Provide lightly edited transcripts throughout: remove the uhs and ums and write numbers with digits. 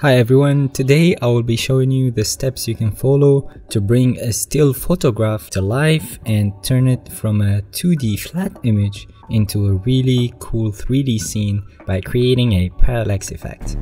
Hi everyone, today I will be showing you the steps you can follow to bring a still photograph to life and turn it from a 2D flat image into a really cool 3D scene by creating a parallax effect.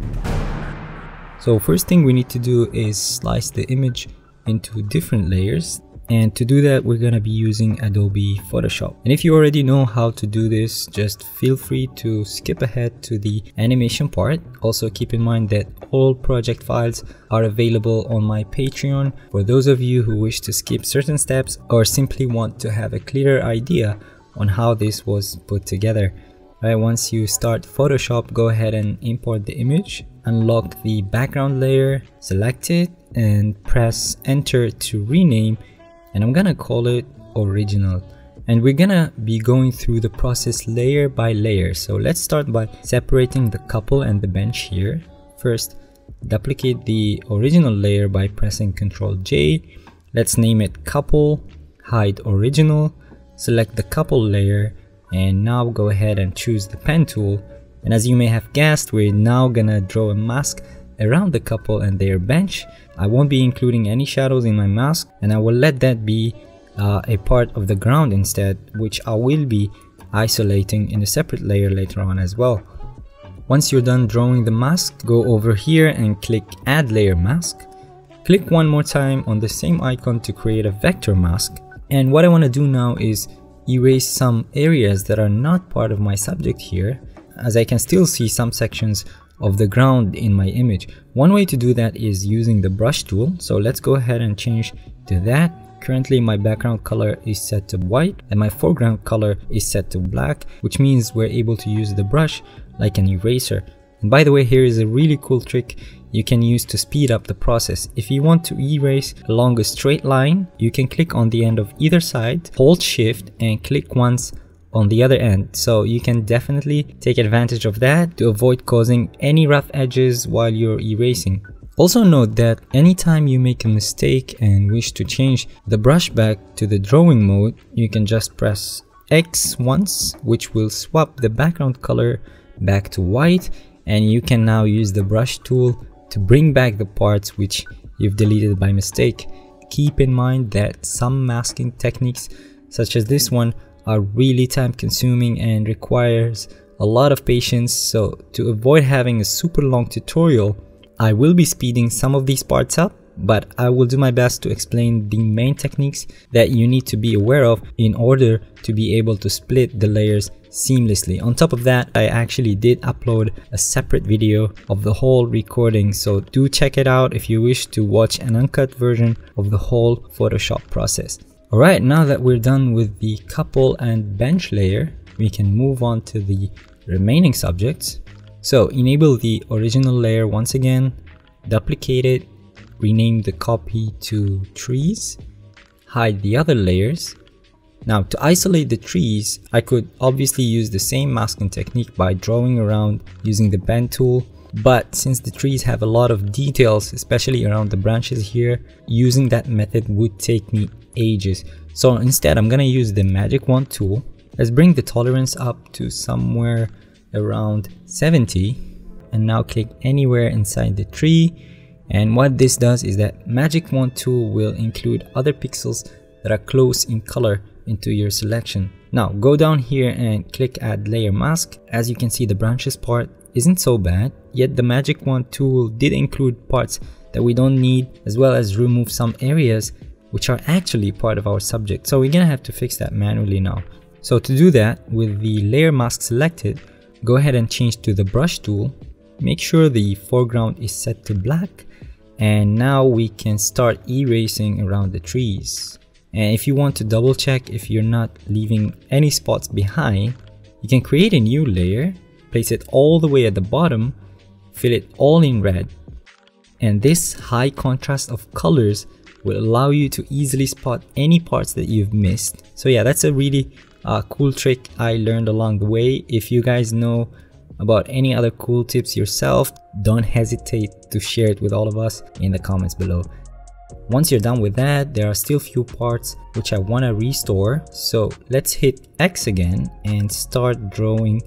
So first thing we need to do is slice the image into different layers, and to do that we're gonna be using Adobe Photoshop. And if you already know how to do this, just feel free to skip ahead to the animation part. Also keep in mind that all project files are available on my Patreon for those of you who wish to skip certain steps or simply want to have a clearer idea on how this was put together. Right, once you start Photoshop, go ahead and import the image, unlock the background layer, select it and press enter to rename, and I'm gonna call it original. And we're gonna be going through the process layer by layer. So let's start by separating the couple and the bench here. First, duplicate the original layer by pressing Ctrl J. Let's name it couple, hide original, select the couple layer, and now go ahead and choose the pen tool. And as you may have guessed, we're now gonna draw a mask around the couple and their bench. I won't be including any shadows in my mask, and I will let that be a part of the ground instead, which I will be isolating in a separate layer later on as well. Once you're done drawing the mask, go over here and click Add Layer Mask. Click one more time on the same icon to create a vector mask. And what I want to do now is erase some areas that are not part of my subject here, as I can still see some sections of the ground in my image. One way to do that is using the brush tool. So let's go ahead and change to that. Currently my background color is set to white and my foreground color is set to black, which means we're able to use the brush like an eraser. And by the way, here is a really cool trick you can use to speed up the process. If you want to erase along a straight line, you can click on the end of either side, hold shift and click once on the other end. So you can definitely take advantage of that to avoid causing any rough edges while you're erasing. Also note that anytime you make a mistake and wish to change the brush back to the drawing mode, you can just press X once, which will swap the background color back to white, and you can now use the brush tool to bring back the parts which you've deleted by mistake. Keep in mind that some masking techniques such as this one are really time consuming and requires a lot of patience, so to avoid having a super long tutorial, I will be speeding some of these parts up, but I will do my best to explain the main techniques that you need to be aware of in order to be able to split the layers seamlessly. On top of that, I actually did upload a separate video of the whole recording, so do check it out if you wish to watch an uncut version of the whole Photoshop process. Alright, now that we're done with the couple and bench layer, we can move on to the remaining subjects. So enable the original layer once again, duplicate it, rename the copy to trees, hide the other layers. Now to isolate the trees, I could obviously use the same masking technique by drawing around using the pen tool, but since the trees have a lot of details, especially around the branches here, using that method would take me ages. So instead I'm gonna use the magic wand tool. Let's bring the tolerance up to somewhere around 70 and now click anywhere inside the tree. And what this does is that magic wand tool will include other pixels that are close in color into your selection. Now go down here and click Add Layer Mask. As you can see, the branches part isn't so bad, yet the magic wand tool did include parts that we don't need, as well as remove some areas which are actually part of our subject. So we're gonna have to fix that manually now. So to do that, with the layer mask selected, go ahead and change to the brush tool. Make sure the foreground is set to black, and now we can start erasing around the trees. And if you want to double check if you're not leaving any spots behind, you can create a new layer, place it all the way at the bottom, fill it all in red. And this high contrast of colors will allow you to easily spot any parts that you've missed. So yeah, that's a really cool trick I learned along the way. If you guys know about any other cool tips yourself, don't hesitate to share it with all of us in the comments below. Once you're done with that, there are still few parts which I want to restore. So let's hit X again and start drawing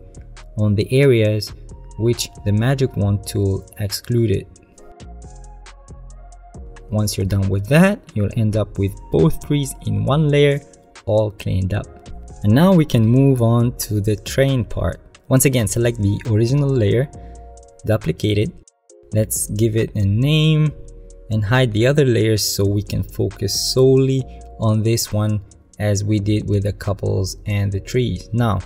on the areas which the magic wand tool excluded. Once you're done with that, you'll end up with both trees in one layer, all cleaned up. And now we can move on to the train part. Once again, select the original layer, duplicate it. Let's give it a name and hide the other layers so we can focus solely on this one as we did with the couples and the trees. Now,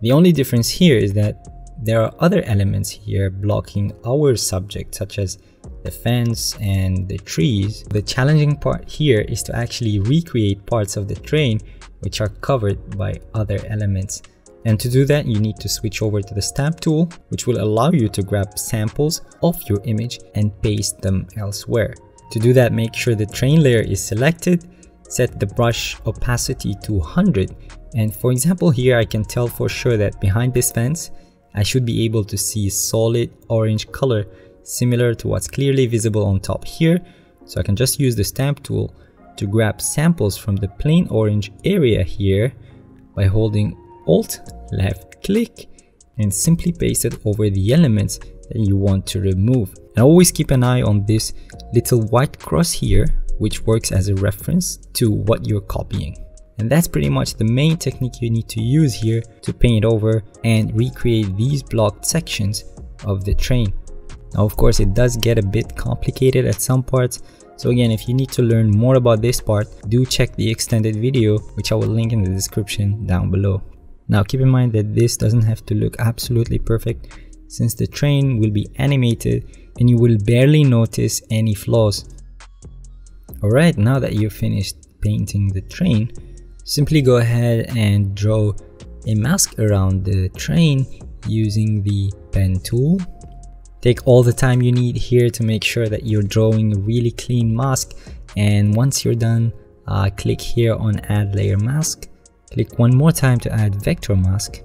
the only difference here is that there are other elements here blocking our subject, such as the fence and the trees. The challenging part here is to actually recreate parts of the train which are covered by other elements. And to do that, you need to switch over to the stamp tool, which will allow you to grab samples of your image and paste them elsewhere. To do that, make sure the train layer is selected, set the brush opacity to 100. And for example, here I can tell for sure that behind this fence, I should be able to see solid orange color similar to what's clearly visible on top here. So I can just use the stamp tool to grab samples from the plain orange area here by holding Alt left click and simply paste it over the elements that you want to remove. And always keep an eye on this little white cross here, which works as a reference to what you're copying. And that's pretty much the main technique you need to use here to paint over and recreate these blocked sections of the train. Now, of course, it does get a bit complicated at some parts. So again, if you need to learn more about this part, do check the extended video, which I will link in the description down below. Now, keep in mind that this doesn't have to look absolutely perfect, since the train will be animated and you will barely notice any flaws. Alright, now that you've finished painting the train, simply go ahead and draw a mask around the train using the pen tool. Take all the time you need here to make sure that you're drawing a really clean mask, and once you're done, click here on add layer mask. Click one more time to add vector mask,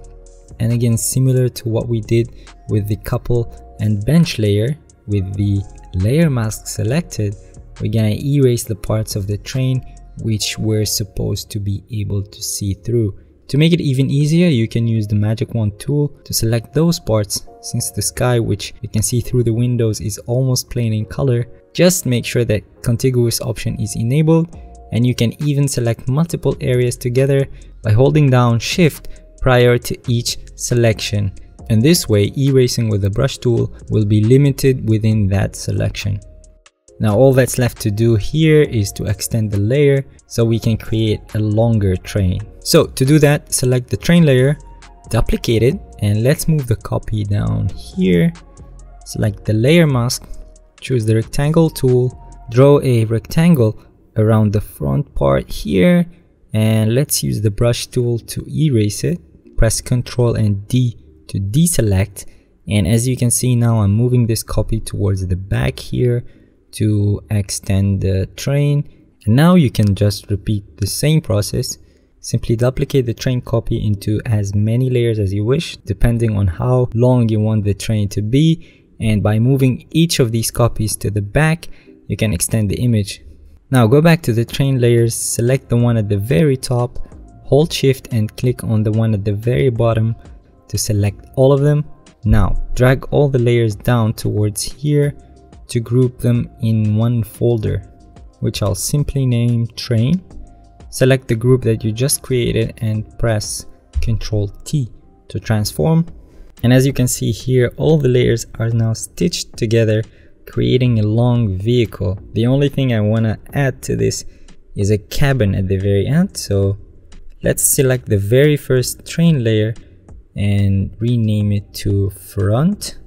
and again, similar to what we did with the couple and bench layer, with the layer mask selected, we're gonna erase the parts of the train which we're supposed to be able to see through. To make it even easier, you can use the magic wand tool to select those parts. Since the sky, which you can see through the windows, is almost plain in color, just make sure that contiguous option is enabled, and you can even select multiple areas together by holding down Shift prior to each selection. And this way, erasing with the brush tool will be limited within that selection. Now all that's left to do here is to extend the layer so we can create a longer train. So to do that, select the train layer, duplicate it, and let's move the copy down here. Select the layer mask, choose the rectangle tool, draw a rectangle around the front part here, and let's use the brush tool to erase it. Press Ctrl and D to deselect, and as you can see now, I'm moving this copy towards the back here to extend the train. And now you can just repeat the same process. Simply duplicate the train copy into as many layers as you wish, depending on how long you want the train to be, and by moving each of these copies to the back, you can extend the image. Now go back to the train layers, select the one at the very top, hold Shift and click on the one at the very bottom to select all of them. Now drag all the layers down towards here to group them in one folder, which I'll simply name train. Select the group that you just created and press Ctrl T to transform. And as you can see here, all the layers are now stitched together, creating a long vehicle. The only thing I want to add to this is a cabin at the very end. So let's select the very first train layer and rename it to front.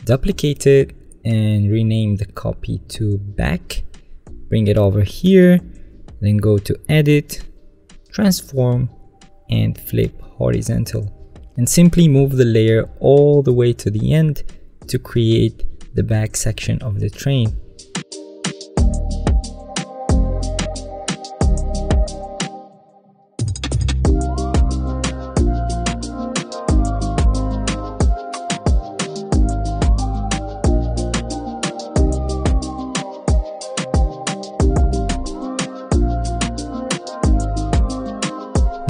Duplicate it and rename the copy to back. Bring it over here, then go to edit, transform, and flip horizontal. And simply move the layer all the way to the end to create the back section of the train.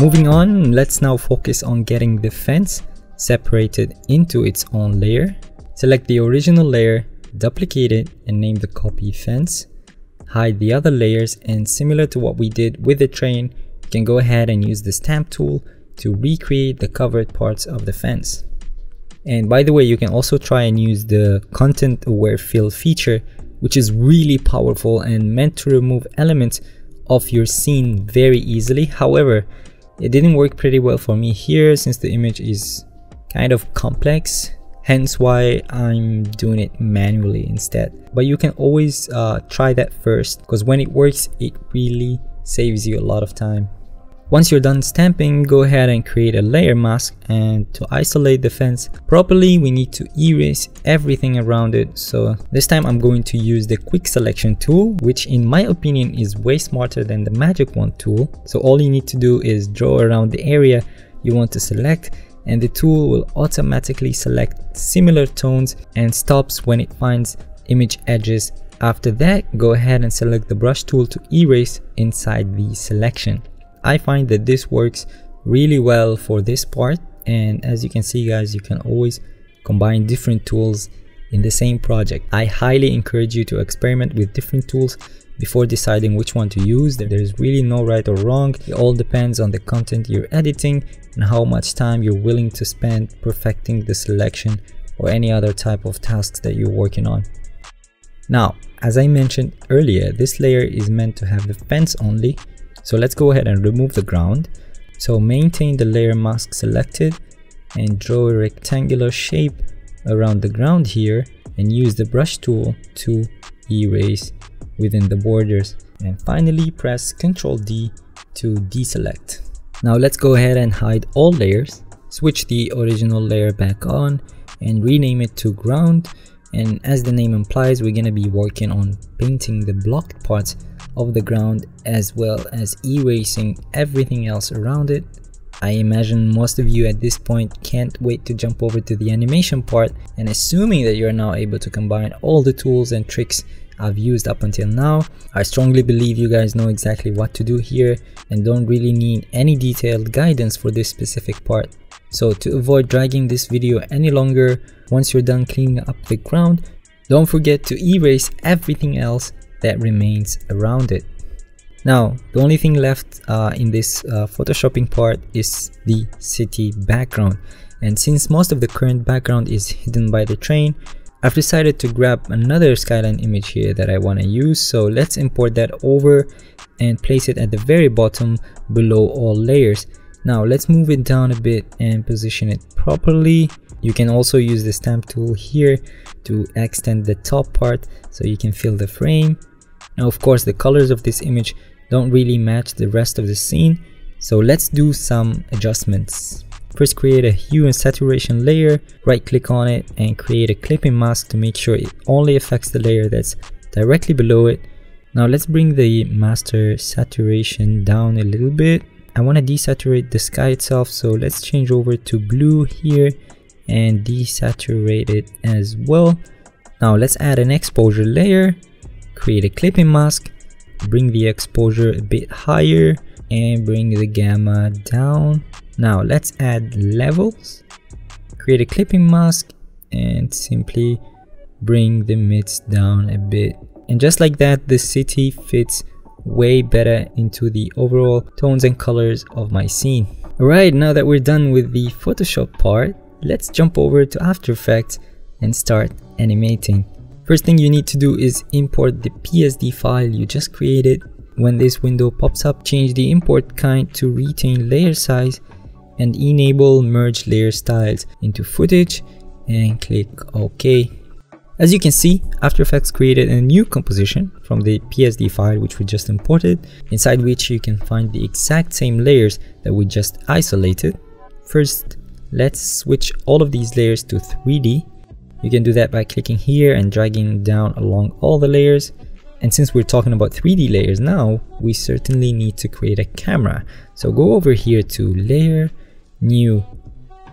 Moving on, let's now focus on getting the fence separated into its own layer. Select the original layer, duplicate it, and name the copy fence. hide the other layers, and similar to what we did with the train, you can go ahead and use the stamp tool to recreate the covered parts of the fence. And by the way, you can also try and use the content aware fill feature, which is really powerful and meant to remove elements of your scene very easily. However, it didn't work pretty well for me here since the image is kind of complex, hence why I'm doing it manually instead. But you can always try that first, because when it works, it really saves you a lot of time. Once you're done stamping, go ahead and create a layer mask, and to isolate the fence properly, we need to erase everything around it. So this time I'm going to use the quick selection tool, which in my opinion is way smarter than the magic wand tool. So all you need to do is draw around the area you want to select, and the tool will automatically select similar tones and stops when it finds image edges. After that, go ahead and select the brush tool to erase inside the selection. I find that this works really well for this part, and as you can see guys, you can always combine different tools in the same project. I highly encourage you to experiment with different tools before deciding which one to use. There's really no right or wrong. It all depends on the content you're editing and how much time you're willing to spend perfecting the selection or any other type of tasks that you're working on. Now, as I mentioned earlier, this layer is meant to have the fence only. So let's go ahead and remove the ground. So maintain the layer mask selected and draw a rectangular shape around the ground here, and use the brush tool to erase within the borders. And finally press Ctrl D to deselect. Now let's go ahead and hide all layers, switch the original layer back on and rename it to ground. And as the name implies, we're going to be working on painting the blocked parts of the ground as well as erasing everything else around it. I imagine most of you at this point can't wait to jump over to the animation part, and assuming that you're now able to combine all the tools and tricks I've used up until now, I strongly believe you guys know exactly what to do here and don't really need any detailed guidance for this specific part. So to avoid dragging this video any longer, once you're done cleaning up the ground, don't forget to erase everything else that remains around it. Now, the only thing left in this photoshopping part is the city background. And since most of the current background is hidden by the train, I've decided to grab another skyline image here that I want to use. So let's import that over and place it at the very bottom below all layers. Now let's move it down a bit and position it properly. You can also use the stamp tool here to extend the top part so you can fill the frame. Now of course the colors of this image don't really match the rest of the scene, so let's do some adjustments. First, create a hue and saturation layer, right click on it and create a clipping mask to make sure it only affects the layer that's directly below it. Now let's bring the master saturation down a little bit. I want to desaturate the sky itself, so let's change over to blue here and desaturate it as well. Now let's add an exposure layer, create a clipping mask, bring the exposure a bit higher and bring the gamma down. Now let's add levels, create a clipping mask and simply bring the mids down a bit. And just like that, the city fits way better into the overall tones and colors of my scene. Alright, now that we're done with the Photoshop part, let's jump over to After Effects and start animating. First thing you need to do is import the PSD file you just created. When this window pops up, change the import kind to retain layer size and enable merge layer styles into footage and click OK. As you can see, After Effects created a new composition from the PSD file which we just imported, inside which you can find the exact same layers that we just isolated. First, let's switch all of these layers to 3D. You can do that by clicking here and dragging down along all the layers. And since we're talking about 3D layers now, we certainly need to create a camera. So go over here to Layer, New,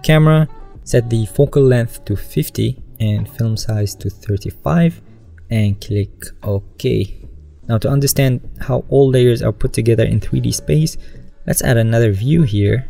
Camera, set the focal length to 50 and film size to 35 and click OK. Now to understand how all layers are put together in 3D space, let's add another view here.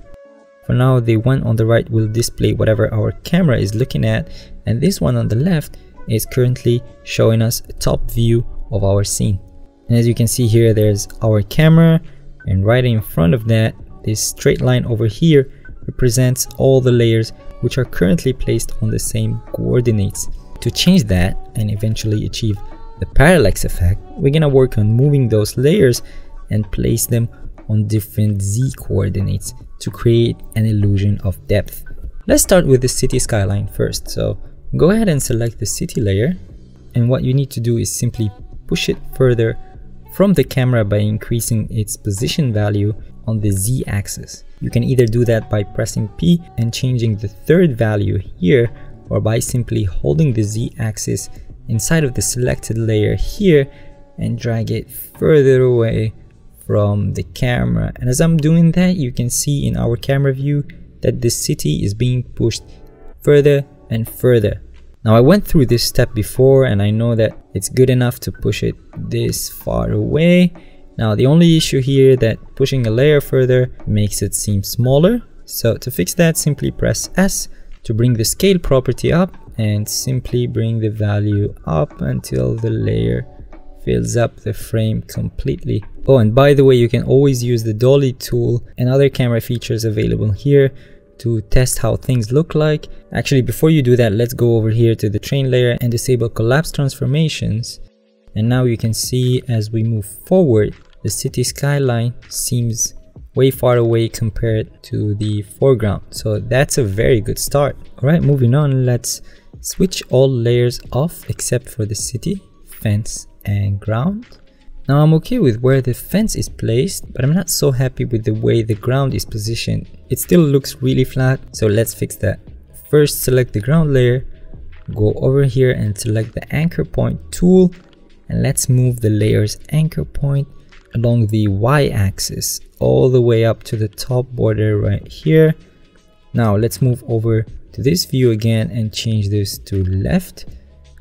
For now, the one on the right will display whatever our camera is looking at, and this one on the left is currently showing us a top view of our scene. And as you can see here, there's our camera, and right in front of that, this straight line over here represents all the layers which are currently placed on the same coordinates. To change that and eventually achieve the parallax effect, we're gonna work on moving those layers and place them on different z coordinates to create an illusion of depth. Let's start with the city skyline first. So go ahead and select the city layer, and what you need to do is simply push it further from the camera by increasing its position value on the z-axis. You can either do that by pressing P and changing the third value here, or by simply holding the z-axis inside of the selected layer here and drag it further away from the camera. And as I'm doing that, you can see in our camera view that the city is being pushed further and further. Now I went through this step before, and I know that it's good enough to push it this far away. Now the only issue here that pushing a layer further makes it seem smaller. So to fix that, simply press S to bring the scale property up, and simply bring the value up until the layer fills up the frame completely. Oh, and by the way, you can always use the dolly tool and other camera features available here to test how things look like. Actually, before you do that, let's go over here to the train layer and disable collapse transformations. And now you can see as we move forward, the city skyline seems way far away compared to the foreground. So that's a very good start. All right, moving on, let's switch all layers off except for the city, fence, and ground. Now I'm okay with where the fence is placed, but I'm not so happy with the way the ground is positioned. It still looks really flat, so let's fix that. First, select the ground layer, go over here and select the anchor point tool, and let's move the layer's anchor point along the y-axis all the way up to the top border right here. Now let's move over to this view again and change this to left,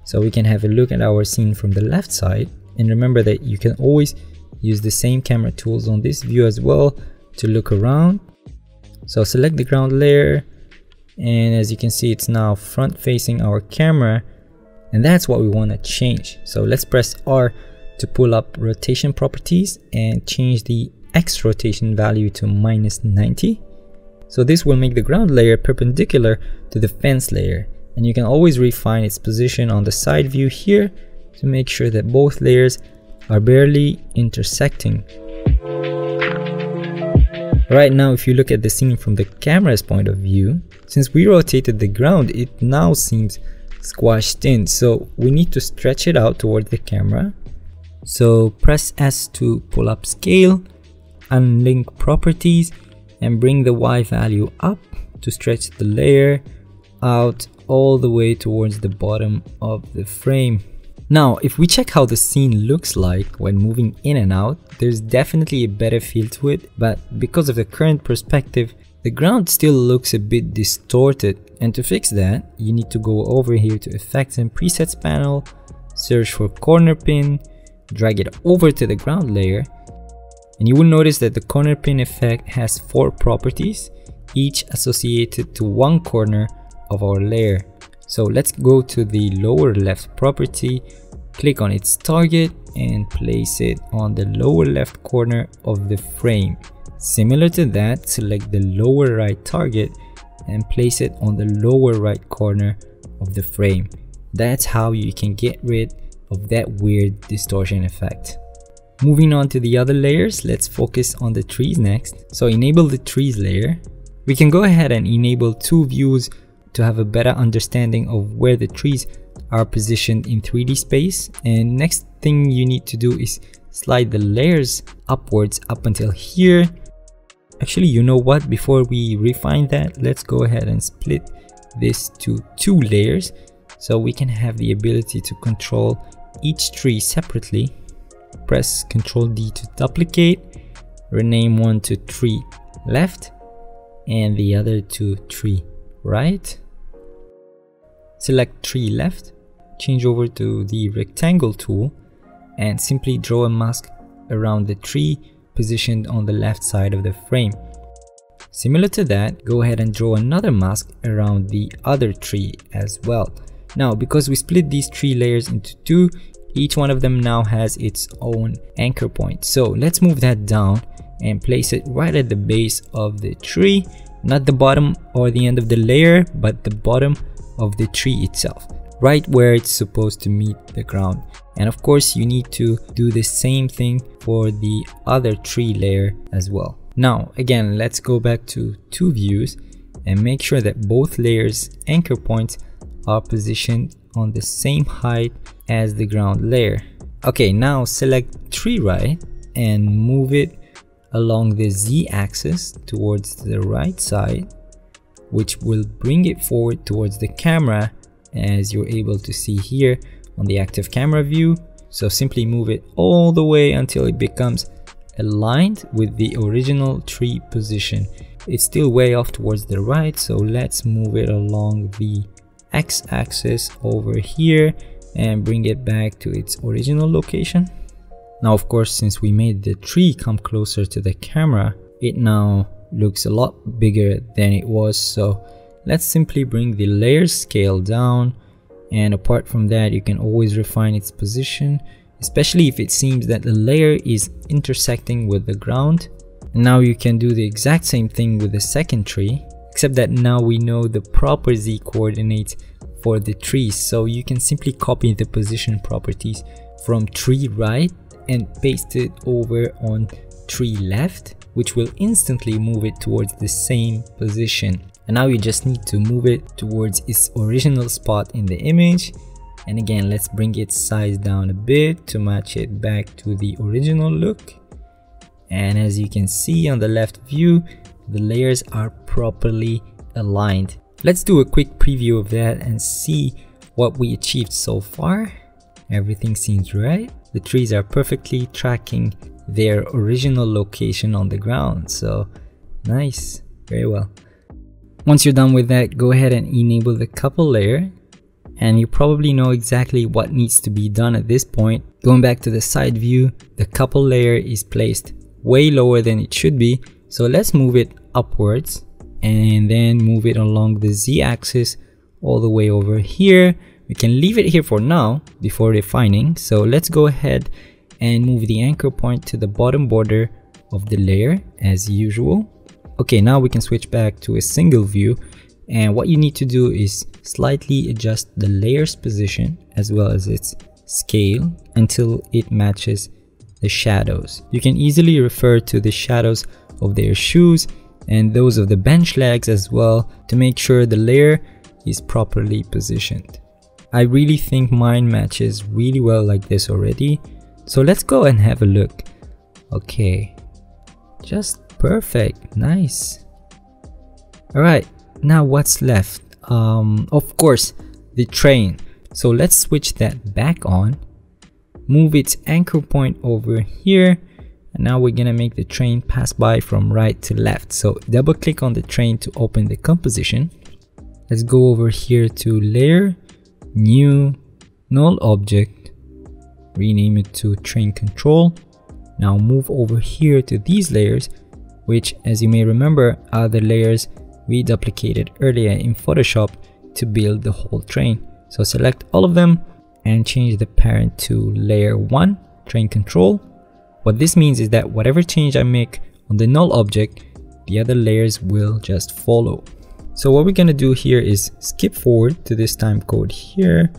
so we can have a look at our scene from the left side. And remember that you can always use the same camera tools on this view as well to look around. So select the ground layer, and as you can see, it's now front facing our camera, and that's what we want to change. So let's press R to pull up rotation properties and change the X rotation value to -90. So this will make the ground layer perpendicular to the fence layer, and you can always refine its position on the side view here to make sure that both layers are barely intersecting. Right now, if you look at the scene from the camera's point of view, since we rotated the ground, it now seems squashed in, so we need to stretch it out towards the camera. So press S to pull up scale, unlink properties, and bring the Y value up to stretch the layer out all the way towards the bottom of the frame. Now, if we check how the scene looks like when moving in and out, there's definitely a better feel to it, but because of the current perspective, the ground still looks a bit distorted. And to fix that, you need to go over here to Effects and Presets panel, search for corner pin, drag it over to the ground layer, and you will notice that the corner pin effect has 4 properties, each associated to one corner of our layer. So let's go to the lower left property, click on its target, and place it on the lower left corner of the frame. Similar to that, select the lower right target and place it on the lower right corner of the frame. That's how you can get rid of that weird distortion effect. Moving on to the other layers, let's focus on the trees next. So enable the trees layer. We can go ahead and enable 2 views to have a better understanding of where the trees are positioned in 3D space. And next thing you need to do is slide the layers upwards up until here. Actually, you know what? Before we refine that, let's go ahead and split this to 2 layers so we can have the ability to control each tree separately. Press Ctrl D to duplicate, rename one to tree left and the other to tree right. Select tree left, change over to the rectangle tool and simply draw a mask around the tree positioned on the left side of the frame. Similar to that, go ahead and draw another mask around the other tree as well. Now, because we split these 3 layers into 2, Each one of them now has its own anchor point. So let's move that down and place it right at the base of the tree, not the bottom or the end of the layer, but the bottom of the tree itself, right where it's supposed to meet the ground. And of course you need to do the same thing for the other tree layer as well. Now again, let's go back to two views and make sure that both layers anchor points are positioned on the same height as the ground layer. Okay, now select tree right and move it along the z-axis towards the right side, which will bring it forward towards the camera, as you're able to see here on the active camera view. So simply move it all the way until it becomes aligned with the original tree position. It's still way off towards the right, so let's move it along the x-axis over here and bring it back to its original location. Now of course, since we made the tree come closer to the camera, it now looks a lot bigger than it was. So let's simply bring the layer scale down, and apart from that you can always refine its position, especially if it seems that the layer is intersecting with the ground. And now you can do the exact same thing with the second tree, except that now we know the proper z coordinates for the trees, so you can simply copy the position properties from tree right and paste it over on tree left, which will instantly move it towards the same position. And now you just need to move it towards its original spot in the image. And again, let's bring its size down a bit to match it back to the original look. And as you can see on the left view, the layers are properly aligned. Let's do a quick preview of that and see what we achieved so far. Everything seems right. The trees are perfectly tracking their original location on the ground, so nice, very well. Once you're done with that, go ahead and enable the couple layer, and you probably know exactly what needs to be done at this point. Going back to the side view, the couple layer is placed way lower than it should be, so let's move it upwards and then move it along the z-axis all the way over here. We can leave it here for now before refining, so let's go ahead and move the anchor point to the bottom border of the layer as usual. Okay, now we can switch back to a single view, and what you need to do is slightly adjust the layer's position as well as its scale until it matches the shadows. You can easily refer to the shadows of their shoes and those of the bench legs as well to make sure the layer is properly positioned. I really think mine matches really well like this already, so let's go and have a look. Okay, just perfect, nice. Alright, now what's left? Of course, the train. So let's switch that back on, move its anchor point over here, and now we're gonna make the train pass by from right to left. So double click on the train to open the composition. Let's go over here to layer, new, null object, rename it to train control. Now move over here to these layers, which, as you may remember, are the layers we duplicated earlier in Photoshop to build the whole train. So select all of them and change the parent to layer 1, train control. What this means is that whatever change I make on the null object, the other layers will just follow. So what we're gonna do here is skip forward to this time code here,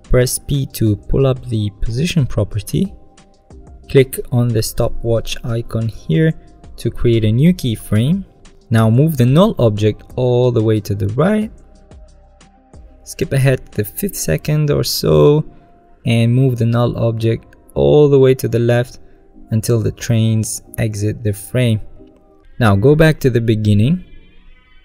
press P to pull up the position property, click on the stopwatch icon here to create a new keyframe. Now move the null object all the way to the right, skip ahead to the 5th second or so, and move the null object all the way to the left until the trains exit the frame. Now go back to the beginning,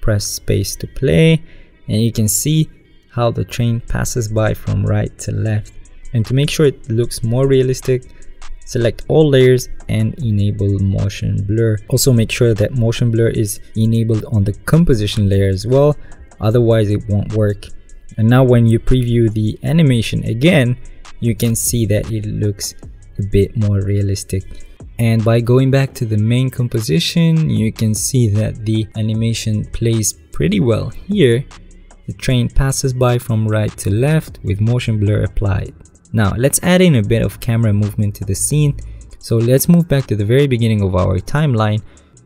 press space to play, and you can see how the train passes by from right to left. And to make sure it looks more realistic, select all layers and enable motion blur. Also make sure that motion blur is enabled on the composition layer as well, otherwise it won't work. And now when you preview the animation again, you can see that it looks a bit more realistic. And by going back to the main composition, you can see that the animation plays pretty well here. The train passes by from right to left with motion blur applied. Now let's add in a bit of camera movement to the scene. So let's move back to the very beginning of our timeline,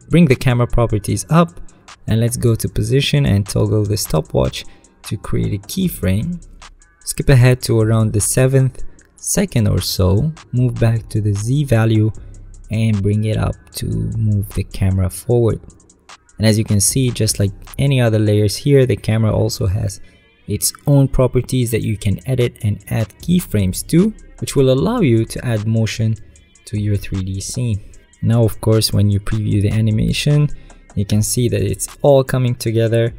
bring the camera properties up, and let's go to position and toggle the stopwatch to create a keyframe. Skip ahead to around the 7th second or so, move back to the Z value and bring it up to move the camera forward. And as you can see, just like any other layers here, the camera also has its own properties that you can edit and add keyframes to, which will allow you to add motion to your 3D scene. Now of course, when you preview the animation, you can see that it's all coming together.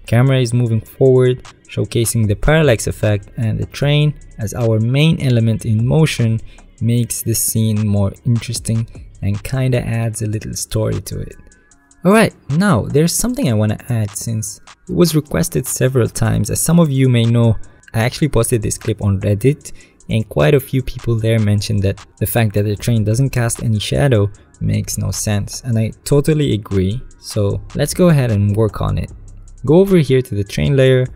Camera is moving forward, showcasing the parallax effect, and the train as our main element in motion makes the scene more interesting and kinda adds a little story to it. Alright, now there's something I want to add since it was requested several times. As some of you may know, I actually posted this clip on Reddit and quite a few people there mentioned that the fact that the train doesn't cast any shadow makes no sense, and I totally agree. So let's go ahead and work on it. Go over here to the train layer,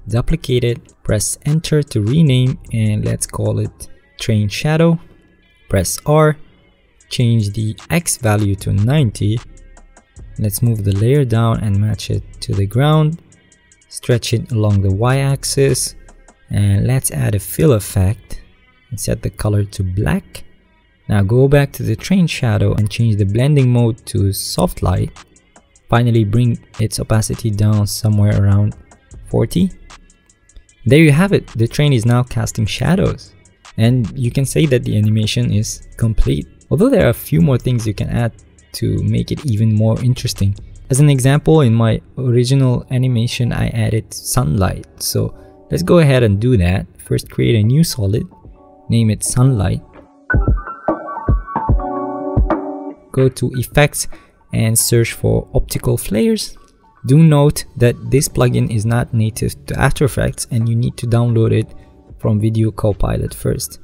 duplicate it, press enter to rename, and let's call it train shadow. Press R, change the X value to 90. Let's move the layer down and match it to the ground, stretch it along the Y-axis, and let's add a fill effect and set the color to black. Now go back to the train shadow and change the blending mode to soft light. Finally bring its opacity down somewhere around 40. There you have it, the train is now casting shadows, and you can say that the animation is complete. Although there are a few more things you can add to make it even more interesting. As an example, in my original animation I added sunlight, so let's go ahead and do that. First create a new solid, name it sunlight. Go to effects and search for optical flares. Do note that this plugin is not native to After Effects and you need to download it from Video Copilot first.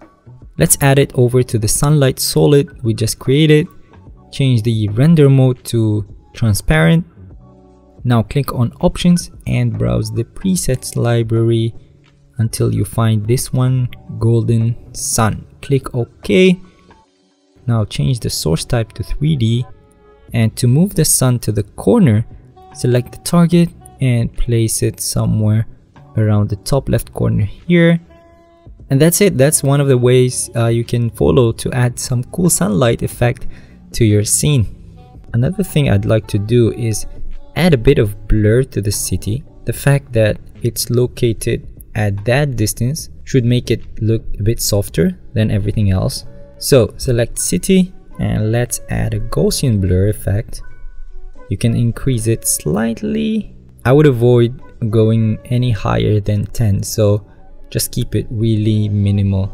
Let's add it over to the sunlight solid we just created. Change the render mode to transparent. Now click on options and browse the presets library until you find this one, golden sun. Click OK. Now change the source type to 3D, and to move the sun to the corner, select the target and place it somewhere around the top left corner here. And that's it. That's one of the ways you can follow to add some cool sunlight effect to your scene. Another thing I'd like to do is add a bit of blur to the city. The fact that it's located at that distance should make it look a bit softer than everything else. So select city and let's add a Gaussian blur effect. You can increase it slightly. I would avoid going any higher than 10, so just keep it really minimal.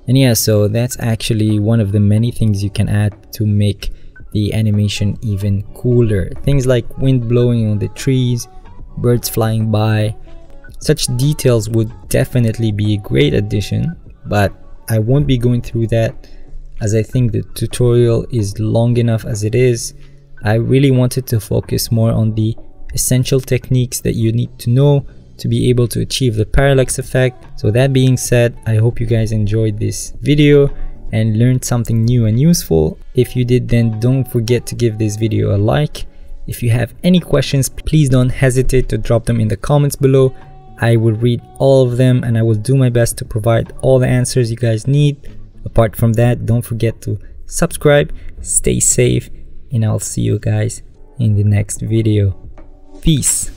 And yeah, so that's actually one of the many things you can add to make the animation even cooler. Things like wind blowing on the trees, birds flying by. Such details would definitely be a great addition, but I won't be going through that as I think the tutorial is long enough as it is. I really wanted to focus more on the essential techniques that you need to know to be able to achieve the parallax effect. So that being said, I hope you guys enjoyed this video and learned something new and useful. If you did, then don't forget to give this video a like. If you have any questions, please don't hesitate to drop them in the comments below. I will read all of them and I will do my best to provide all the answers you guys need. Apart from that, don't forget to subscribe, stay safe, and I'll see you guys in the next video. Peace.